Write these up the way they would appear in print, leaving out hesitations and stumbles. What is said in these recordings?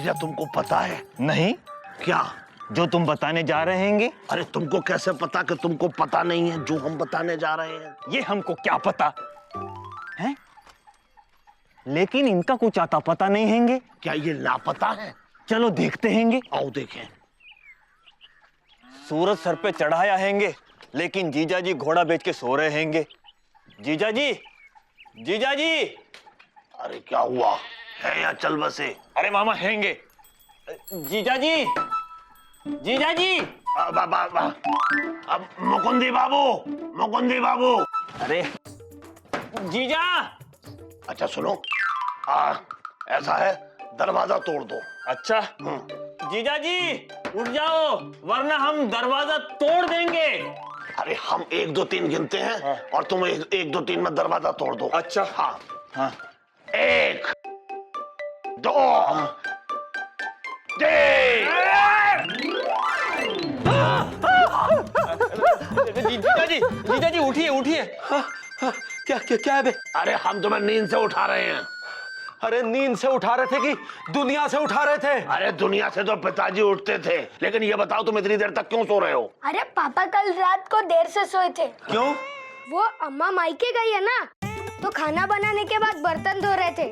जीजा तुमको पता है? नहीं। क्या? जो तुम बताने जा रहे हैं? अरे तुमको कैसे पता कि तुमको पता नहीं है जो हम बताने जा रहे हैं? ये हमको क्या पता है, लेकिन इनका कुछ आता पता नहीं हैंगे। क्या ये लापता है? चलो देखते हैंगे। आओ देखें। सूरज सर पे चढ़ाया हैंगे, लेकिन जीजा जी घोड़ा बेच के सो रहे हैंगे। जीजा जी, जीजा जी। अरे क्या हुआ है या चल बसे? अरे मामा हैंगे। जीजा जी, जीजा जी। अब मुकुंदी बाबू, मुकुंदी बाबू। अरे जीजा। अच्छा सुनो, ऐसा है दरवाजा तोड़ दो। अच्छा। जीजा जी उठ जाओ, वरना हम दरवाजा तोड़ देंगे। अरे हम 1 2 3 गिनते हैं और तुम 1 2 3 में दरवाजा तोड़ दो। अच्छा। हाँ हाँ। 1 2 3। जीजा जी उठिए उठिए। क्या क्या क्या है बे? अरे हम तुम्हें नींद से उठा रहे हैं। अरे नींद से उठा रहे थे कि दुनिया से उठा रहे थे? अरे दुनिया से तो पिताजी उठते थे, लेकिन ये बताओ तुम इतनी देर तक क्यों सो रहे हो? अरे पापा कल रात को देर से सोए थे। क्यों? वो अम्मा मायके गई है ना, तो खाना बनाने के बाद बर्तन धो रहे थे।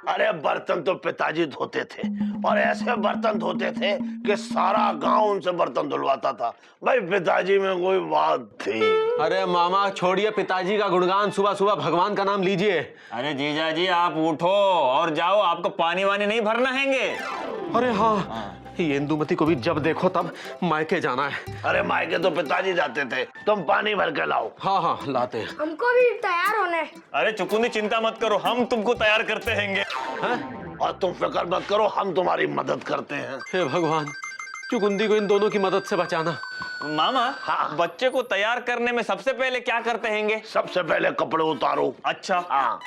अरे बर्तन तो पिताजी धोते थे, और ऐसे बर्तन धोते थे कि सारा गांव उनसे बर्तन धुलवाता था। भाई पिताजी में कोई बात थी? अरे मामा छोड़िए पिताजी का गुणगान, सुबह सुबह भगवान का नाम लीजिए। अरे जीजा जी आप उठो और जाओ, आपको पानी वानी नहीं भरना हैंगे। अरे हाँ, ये इंदुमती को भी जब देखो तब मायके जाना है। अरे मायके तो पिताजी जाते थे, तुम पानी भर के लाओ। हाँ हाँ लाते हैं। हमको भी तैयार होना है। अरे चुकुंदी चिंता मत करो, हम तुमको तैयार करते हैंगे। और तुम फिक्र मत करो, हम तुम्हारी मदद करते हैं। हे भगवान, चुकुंदी को इन दोनों की मदद से बचाना। मामा हाँ। बच्चे को तैयार करने में सबसे पहले क्या करते हैंगे? सबसे पहले कपड़े उतारो। अच्छा। हाँ।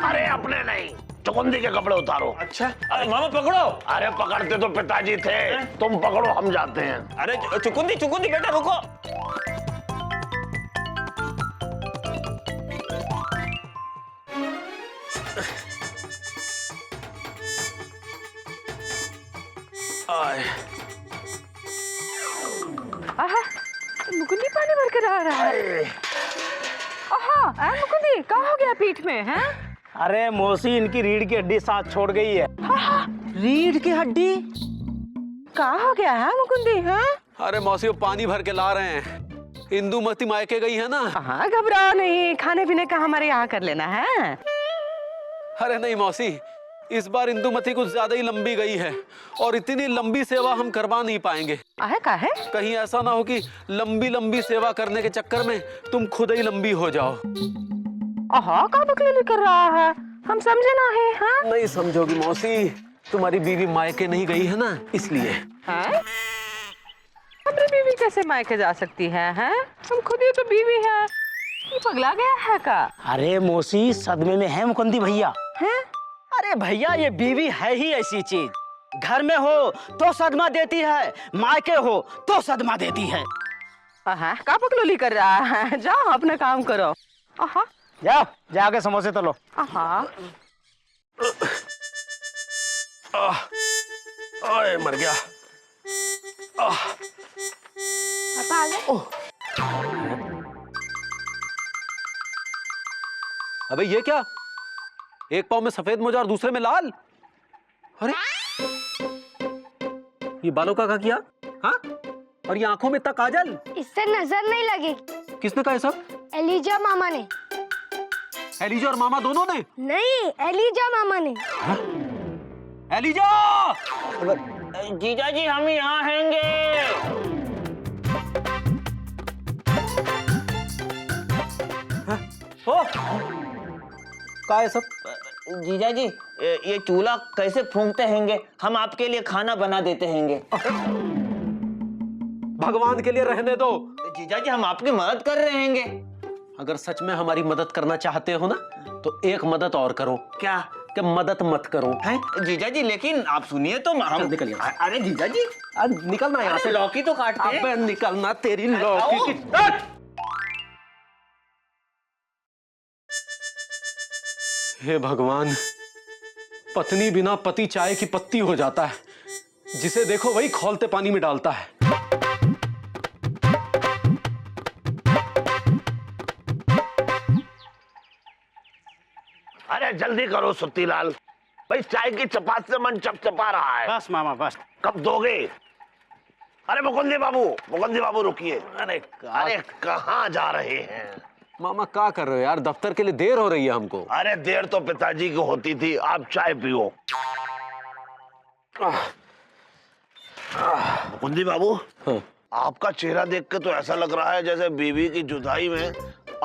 अरे अपने नहीं, चुकुंदी के कपड़े उतारो। अच्छा। अरे मामा पकड़ो। अरे पकड़ते तो पिताजी थे, तुम पकड़ो, हम जाते हैं। अरे चुकुंदी चुकुंदी बेटा रुको। आहा, मुकुंदी पानी भर के रहा है। आहा, मुकुंदी क्या हो गया पीठ में है? अरे मौसी, इनकी रीढ़ की हड्डी साथ छोड़ गई है। रीढ़ की हड्डी? क्या हो गया है मुकुंदी? है अरे मौसी वो पानी भर के ला रहे हैं। इंदुमती मायके गई है ना। हाँ घबराओ नहीं, खाने पीने का हमारे यहाँ कर लेना है। अरे नहीं मौसी, इस बार इंदुमती कुछ ज्यादा ही लंबी गई है, और इतनी लंबी सेवा हम करवा नहीं पाएंगे। का है? कहीं ऐसा ना हो कि लंबी लंबी सेवा करने के चक्कर में तुम खुद ही लंबी हो जाओ। आहा, क्या बकलेली कर रहा है? हम समझे ना है। हाँ? नहीं समझोगी मौसी, तुम्हारी बीवी मायके नहीं गई है ना, इसलिए। है? हमारी बीवी कैसे मायके जा सकती है? हैं? हम खुद ही तो बीवी है। ये पगला गया है का? अरे मौसी, सदमे में है मुकुंदी भैया। हैं? अरे भैया, ये बीवी है ही ऐसी चीज, घर में हो तो सदमा देती है, मायके हो तो सदमा देती है। आहा, क्या बकलोली कर रहा है? जाओ अपना काम करो। आहा, जाओ जाके समोसे तो लो। आहा, आए मर गया। पापा आ गए? अबे ये क्या, एक पाँव में सफेद मोजा और दूसरे में लाल? अरे ये बालों का क्या किया? हाँ, और ये आंखों में इतना काजल? इससे नजर नहीं लगी। किसने कहा सब? एलिजा मामा ने। एलिजा और मामा दोनों ने? नहीं, एलिजा मामा ने। एलिजा! जीजा जी हम यहाँ हैंगे। ओ, क्या है सब? जीजा जी ये चूल्हा कैसे फूंकते हैंगे? हम आपके लिए खाना बना देते हैंगे। भगवान के लिए रहने दो। जीजा जी हम आपकी मदद कर रहे हैंगे। अगर सच में हमारी मदद करना चाहते हो ना, तो एक मदद और करो। क्या? कि मदद मत करो। हैं? जीजा जी लेकिन आप सुनिए तो हम निकल यहाँ। अरे जीजा जी निकलना यहाँ से। लौकी तो काटते हैं। अबे निकलना, तेरी लौकी की। हे भगवान, पत्नी बिना पति चाय की पत्ती हो जाता है, जिसे देखो वही खौलते पानी में डालता है। अरे जल्दी करो सुत्तीलाल, भाई चाय की चपात से मन चपचपा रहा है। बस मामा बस। कब दोगे? अरे मुकुंदी बाबू रुकिए। अरे कहाँ जा रहे हैं? मामा क्या कर रहे हो यार, दफ्तर के लिए देर हो रही है हमको। अरे देर तो पिताजी को होती थी, आप चाय पियो। मुकुंदी बाबू, हाँ। आपका चेहरा देख के तो ऐसा लग रहा है जैसे बीवी की जुदाई में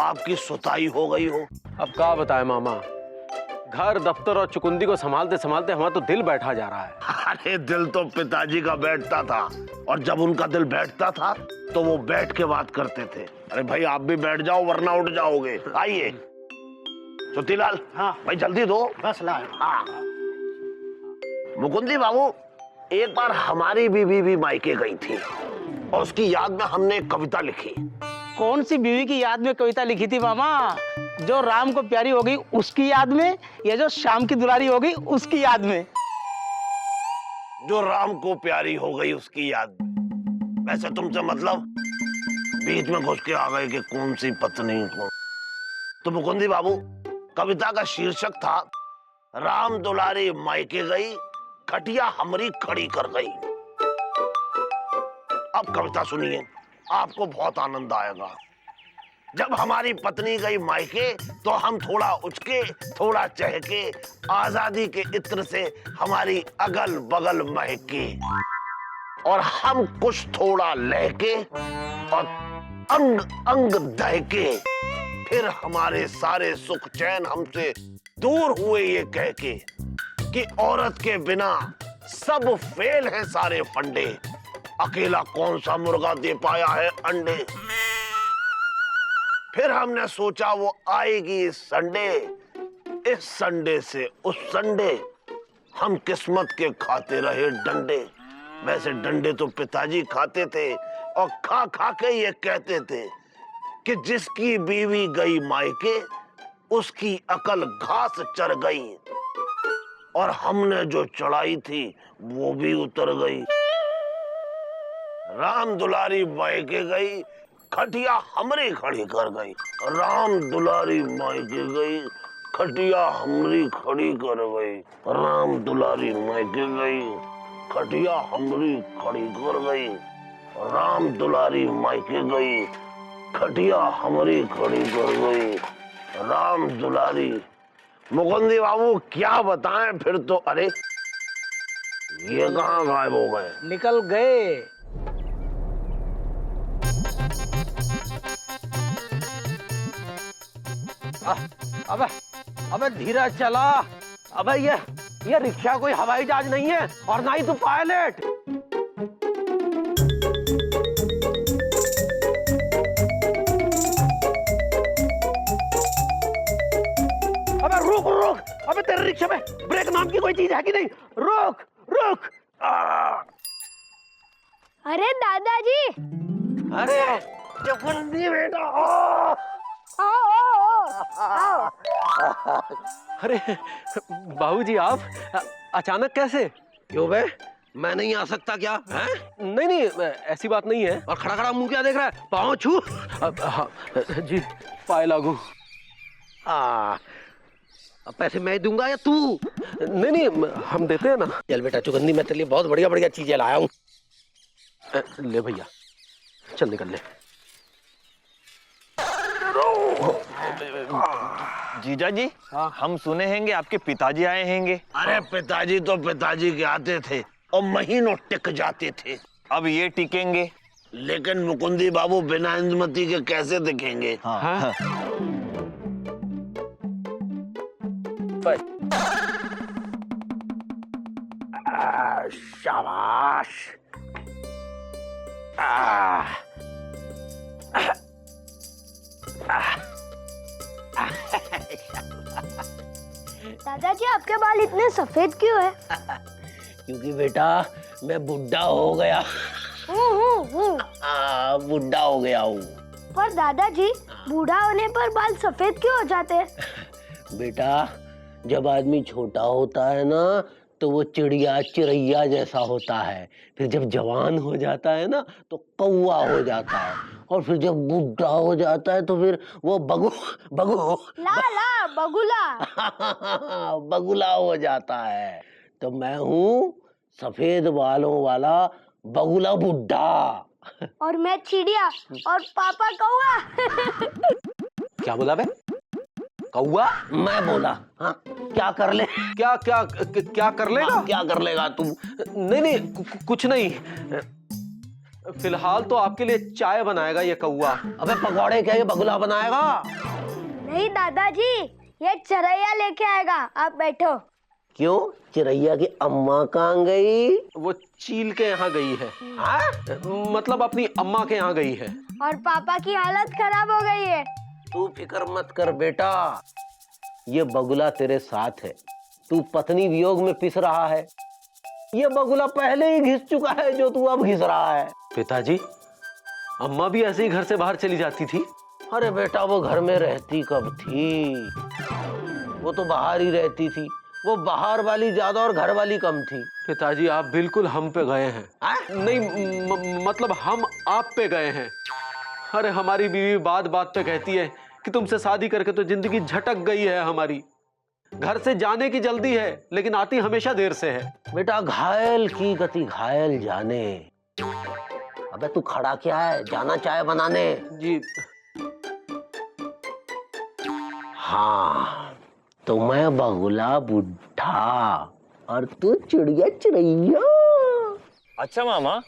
आपकी सुताई हो गई हो। अब क्या बताएं मामा, घर दफ्तर और चुकुंदी को संभालते संभालते हमारा तो दिल बैठा जा रहा है। अरे दिल तो पिताजी का बैठता था, और जब उनका दिल बैठता था तो वो बैठ के बात करते थे। अरे भाई आप भी बैठ जाओ वरना उठ जाओगे। आइए सुत्तीलाल। हाँ। भाई जल्दी दो। बस ला। हाँ। मुकुंदी बाबू, एक बार हमारी बीवी भी मायके गई थी और उसकी याद में हमने एक कविता लिखी। कौन सी बीवी की याद में कविता लिखी थी मामा? जो राम को प्यारी हो गई उसकी याद में, या जो शाम की दुलारी हो गई उसकी याद में? जो राम को प्यारी हो गई उसकी याद में। वैसे तुमसे मतलब बीच में घुस के आ गए कि कौन सी पत्नी को। तो मुकुंदी बाबू, कविता का शीर्षक था राम दुलारी मायके गई, खटिया हमरी खड़ी कर गई। अब कविता सुनिए, आपको बहुत आनंद आएगा। जब हमारी पत्नी गई मायके तो हम थोड़ा उचके थोड़ा चहके, आजादी के इत्र से हमारी अगल बगल महके, और हम कुछ थोड़ा लहके और अंग अंग दहके। फिर हमारे सारे सुख चैन हमसे दूर हुए ये कह के कि औरत के बिना सब फेल है सारे फंडे, अकेला कौन सा मुर्गा दे पाया है अंडे। फिर हमने सोचा वो आएगी इस संडे, इस संडे से उस संडे हम किस्मत के खाते रहे डंडे। वैसे डंडे तो पिताजी खाते थे, और खा खा के ये कहते थे कि जिसकी बीवी गई मायके उसकी अकल घास चर गई, और हमने जो चढ़ाई थी वो भी उतर गई। राम दुलारी मायके गई, खटिया हमरी खड़ी कर गई। राम दुलारी मायके गई, खटिया हमरी खड़ी कर गई। राम दुलारी मायके गई, खटिया हमरी खड़ी कर गई। राम दुलारी मायके गई, खटिया हमरी खड़ी कर गई। राम दुलारी। मुकुंदी बाबू क्या बताएं फिर तो। अरे ये कहाँ गायब हो गए? निकल गए। अबे धीरे चला। अबे ये रिक्शा कोई हवाई जहाज नहीं है, और ना ही तू पायलट। अबे रुक रुक, अबे तेरे रिक्शा में ब्रेक नाम की कोई चीज है कि नहीं? रुक रुक। अरे दादाजी, अरे चुकुंदी बेटा, आओ। अरे बाबूजी, आप अचानक कैसे? क्यों बे, मैं नहीं आ सकता क्या? हैं? नहीं नहीं, ऐसी बात नहीं है। और खड़ा खड़ा मुंह क्या देख रहा है? पाँव छू। हाँ, जी पाए लागू। अब पैसे मैं दूंगा या तू? नहीं नहीं, हम देते हैं ना। चल बेटा चुकंदी, मैं तेरे लिए बहुत बढ़िया बढ़िया चीजें लाया हूँ। ले भैया, चल निकल ले। जीजा जी, हम सुने हैंगे आपके पिताजी आए हैंगे। अरे पिताजी तो पिताजी के आते थे और महीनों टिक जाते थे। अब ये टिकेंगे? लेकिन मुकुंदी बाबू बिना इंदुमती के कैसे दिखेंगे? हाँ। शाबाश। दादाजी, आपके बाल इतने सफेद क्यों है? क्योंकि बेटा मैं बुढ़ा हो गया। बुढ़ा हो गया हूँ। पर दादाजी, बूढ़ा होने पर बाल सफेद क्यों हो जाते हैं? बेटा जब आदमी छोटा होता है ना तो वो चिड़िया चिड़ैया जैसा होता है, फिर जब जवान हो जाता है ना तो कौवा हो जाता है, और फिर जब बूढ़ा हो जाता है तो फिर वो बगु बगु ला ला बगुला। बगुला हो जाता है। तो मैं हूँ सफेद बालों वाला बगुला बुड्ढा। और मैं चिड़िया और पापा कौवा। क्या बोला बे? कौआ? मैं बोला हाँ, क्या कर ले? क्या क्या क्या कर लेगा? हाँ, क्या कर लेगा तू? नहीं नहीं कुछ नहीं, फिलहाल तो आपके लिए चाय बनाएगा ये कौआ। अबे पकौड़े क्या ये बगुला बनाएगा? नहीं दादाजी, ये चरैया लेके आएगा, आप बैठो। क्यों? चिड़ैया की अम्मा कहाँ गई? वो चील के यहाँ गई है। हाँ? मतलब अपनी अम्मा के यहाँ गई है। और पापा की हालत खराब हो गई है। तू फिक्र मत कर बेटा, ये बगुला तेरे साथ है। तू पत्नी वियोग में पिस रहा है, ये बगुला पहले ही घिस चुका है जो तू अब घिस रहा है। पिताजी, अम्मा भी ऐसे ही घर से बाहर चली जाती थी? अरे बेटा, वो घर में रहती कब थी? वो तो बाहर ही रहती थी। वो बाहर वाली ज्यादा और घर वाली कम थी। पिताजी, आप बिल्कुल हम पे गए हैं। नहीं मतलब हम आप पे गए हैं। अरे हमारी बीवी बात बात पे कहती है कि तुमसे शादी करके तो जिंदगी झटक गई है हमारी। घर से जाने की जल्दी है लेकिन आती हमेशा देर से है। बेटा, घायल की गति घायल जाने। अबे तू खड़ा क्या है, जाना चाय बनाने। जी। हाँ, तो मैं बगुला बुढ़ा और तू चिड़िया चिड़ैया। अच्छा मामा,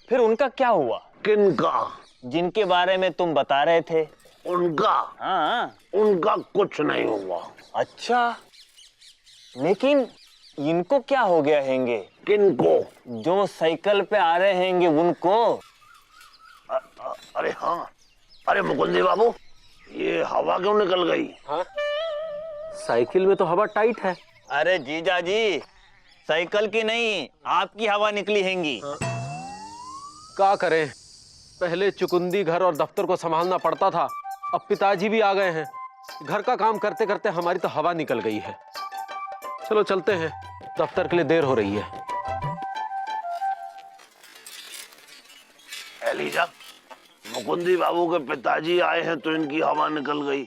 फिर उनका क्या हुआ? किनका? जिनके बारे में तुम बता रहे थे। उनका? हाँ। उनका कुछ नहीं हुआ। अच्छा, लेकिन इनको क्या हो गया हैंगे? किनको? जो साइकिल पे आ रहे हैंगे उनको। अरे हाँ, अरे मुकुंदी बाबू, ये हवा क्यों निकल गई? हाँ? साइकिल में तो हवा टाइट है। अरे जीजा जी, साइकिल की नहीं, आपकी हवा निकली हैंगी। क्या करें, पहले चुकुंदी घर और दफ्तर को संभालना पड़ता था, अब पिताजी भी आ गए हैं। घर का काम करते करते हमारी तो हवा निकल गई है। चलो चलते हैं, दफ्तर के लिए देर हो रही है। एलिजा, मुकुंदी बाबू के पिताजी आए हैं तो इनकी हवा निकल गई।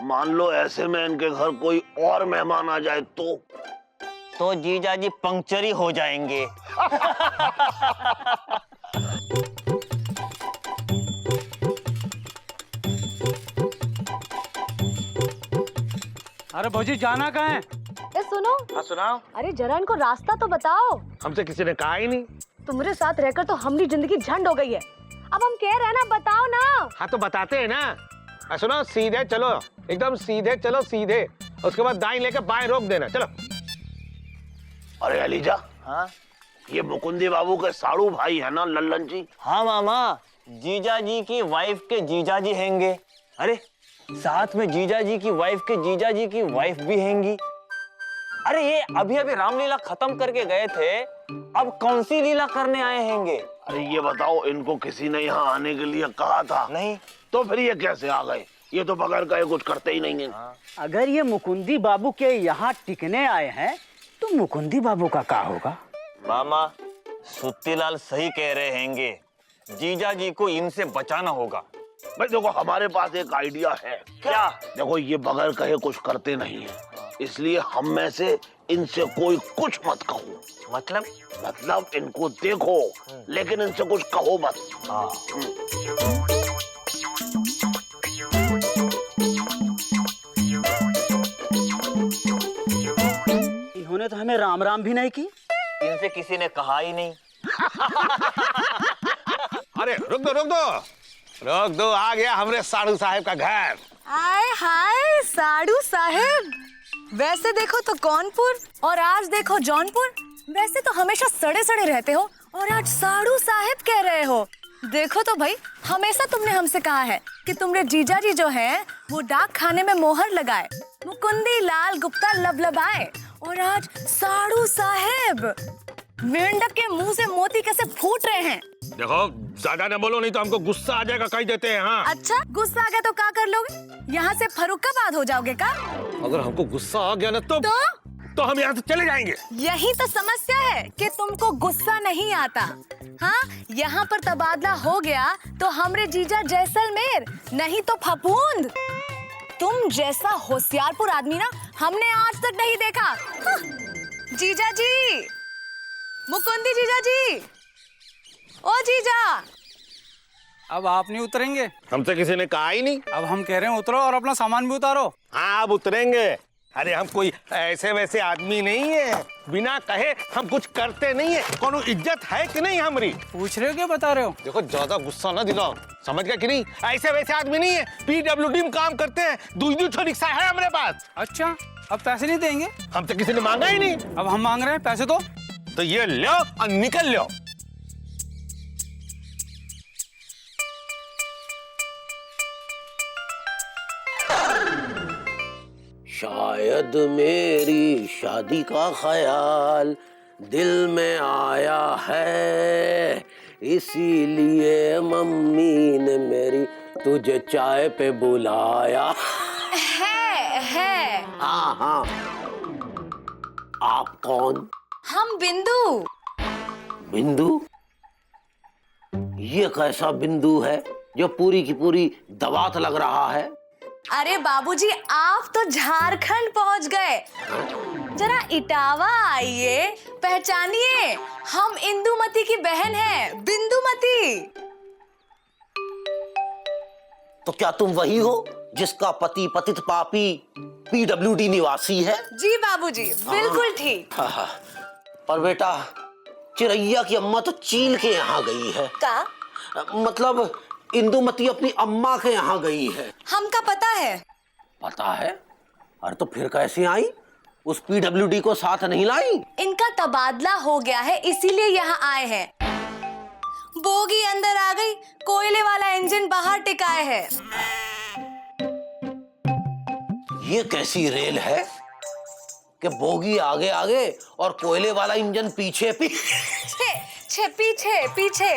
मान लो ऐसे में इनके घर कोई और मेहमान आ जाए तो जीजा जी पंक्चर ही हो जाएंगे। अरे भौजी, जाना कहाँ है? ए सुनो। हाँ सुनाओ। अरे जरा इनको रास्ता तो बताओ। हमसे किसी ने कहा ही नहीं। तुम्हारे साथ रहकर तो हमारी जिंदगी झंड हो गई है। अब हम कह रहे हैं ना, बताओ ना। हाँ तो बताते हैं ना। सुनो, सीधे चलो, एकदम सीधे चलो, सीधे। उसके बाद दाएं लेके बाएं रोक देना, चलो। अरे एलिजा, हाँ? ये मुकुंदी बाबू के साड़ू भाई है ना, लल्लन जी? हाँ मामा, जीजा जी की वाइफ के जीजा जी हैंगे। अरे साथ में जीजा जी की वाइफ के जीजा जी की वाइफ भी हैंगी। अरे ये अभी अभी रामलीला खत्म करके गए थे, अब कौन सी लीला करने आए हैंगे? अरे ये बताओ, इनको किसी ने यहाँ आने के लिए कहा था? नहीं। तो फिर ये कैसे आ गए? ये तो बगैर कहे कुछ करते ही नहीं है। अगर ये मुकुंदी बाबू के यहाँ टिकने आए हैं तो मुकुंदी बाबू का क्या होगा? मामा, सुत्तीलाल सही कह रहे हैंगे, जीजा जी को इनसे बचाना होगा। भाई देखो, हमारे पास एक आइडिया है। क्या? देखो, ये बगैर कहे कुछ करते नहीं है, इसलिए हम में से इनसे कोई कुछ मत कहो। मतलब इनको देखो लेकिन इनसे कुछ कहो मत। इन्होंने तो हमें राम राम भी नहीं की। इनसे किसी ने कहा ही नहीं। अरे रुक दो, आ गया हमरे साड़ू साहब का घर। आए हाय साड़ू साहेब, वैसे देखो तो कौनपुर और आज देखो जौनपुर। वैसे तो हमेशा सड़े सड़े रहते हो और आज साड़ू साहेब कह रहे हो। देखो तो भाई, हमेशा तुमने हमसे कहा है कि तुम्हारे जीजा जी जो हैं वो डाक खाने में मोहर लगाए, मुकुंदी लाल गुप्ता लबलबाए, और आज साड़ू साहेब मेंढक के मुंह से मोती कैसे फूट रहे हैं। देखो, ज्यादा न बोलो नहीं तो हमको गुस्सा आ जाएगा, कह देते हैं। हाँ। अच्छा, गुस्सा आ गया तो क्या कर लोगे? यहाँ से फर्रुखाबाद हो जाओगे का? अगर हमको गुस्सा आ गया ना तो हम यहाँ से चले जाएंगे। यही तो समस्या है कि तुमको गुस्सा नहीं आता। हाँ, यहाँ पर तबादला हो गया तो हमरे जीजा जैसलमेर, नहीं तो फफूंद। तुम जैसा होशियारपुर आदमी ना हमने आज तक नहीं देखा। हाँ। जीजा जी, मुकुंदी जीजा जी, ओ जीजा। अब आप नहीं उतरेंगे? हमसे किसी ने कहा ही नहीं। अब हम कह रहे हैं उतरो और अपना सामान भी उतारो। हाँ, अब उतरेंगे। अरे हम कोई ऐसे वैसे आदमी नहीं है, बिना कहे हम कुछ करते नहीं है। कोनो इज्जत है कि नहीं हमारी? पूछ रहे हो क्या बता रहे हो? देखो ज्यादा गुस्सा ना दिलाओ, समझ गया कि नहीं? ऐसे वैसे आदमी नहीं है, PWD में काम करते हैं, दूसरी रिक्शा है हमारे पास। अच्छा, अब पैसे नहीं देंगे? हमसे किसी ने मांगा ही नहीं। अब हम मांग रहे हैं पैसे तो ये लो और निकल लो। शायद मेरी शादी का ख्याल दिल में आया है, इसीलिए मम्मी ने मेरी तुझे चाय पे बुलाया है। हाँ हाँ। आप कौन? हम बिंदु। बिंदु? ये कैसा बिंदु है जो पूरी की पूरी दवात लग रहा है? अरे बाबूजी, आप तो झारखंड पहुंच गए। जरा इटावा आइए, पहचानिए, हम इंदुमती की बहन हैं, बिंदुमती। तो क्या तुम वही हो जिसका पति पतित पापी PWD निवासी है? जी बाबूजी, बिल्कुल ठीक। हाँ। पर बेटा, चिरैया की अम्मा तो चील के यहाँ गई है। का मतलब इंदुमती अपनी अम्मा के यहाँ गई है। हमका पता है। पता है? अरे तो फिर कैसे आई? उस PWD को साथ नहीं लाई? इनका तबादला हो गया है, इसीलिए यहाँ आए हैं। बोगी अंदर आ गई, कोयले वाला इंजन बाहर टिकाए है। ये कैसी रेल है कि बोगी आगे आगे और कोयले वाला इंजन पीछे पीछे पीछे।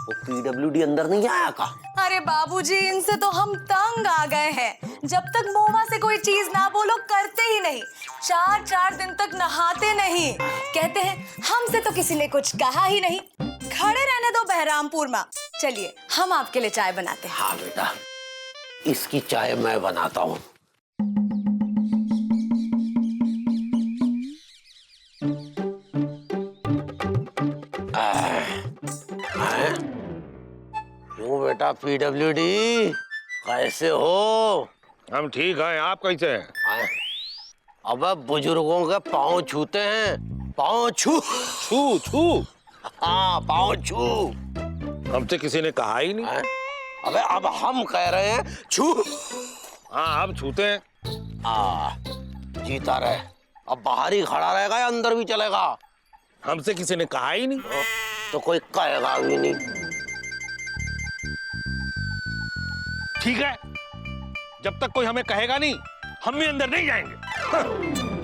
वो PWD अंदर नहीं आया का? अरे बाबूजी, इनसे तो हम तंग आ गए हैं। जब तक मुंह से कोई चीज ना बोलो करते ही नहीं। 4 दिन तक नहाते नहीं। कहते हैं हमसे तो किसी ने कुछ कहा ही नहीं। खड़े रहने दो बहरामपुर में। चलिए हम आपके लिए चाय बनाते हैं। हाँ बेटा, इसकी चाय मैं बनाता हूँ। क्यों बेटा PWD, कैसे हो? हम ठीक हैं, आप कैसे हैं? अबे बुजुर्गों के पाँव छूते हैं, पाँव छू छू छू। हाँ, पाँव छू। हमसे किसी ने कहा ही नहीं। अबे अब हम कह रहे हैं छू। हाँ, आप छूते हैं। जीता रहे। अब बाहर ही खड़ा रहेगा या अंदर भी चलेगा? हमसे किसी ने कहा ही नहीं। तो कोई कहेगा भी नहीं। ठीक है, जब तक कोई हमें कहेगा नहीं, हम भी अंदर नहीं जाएंगे।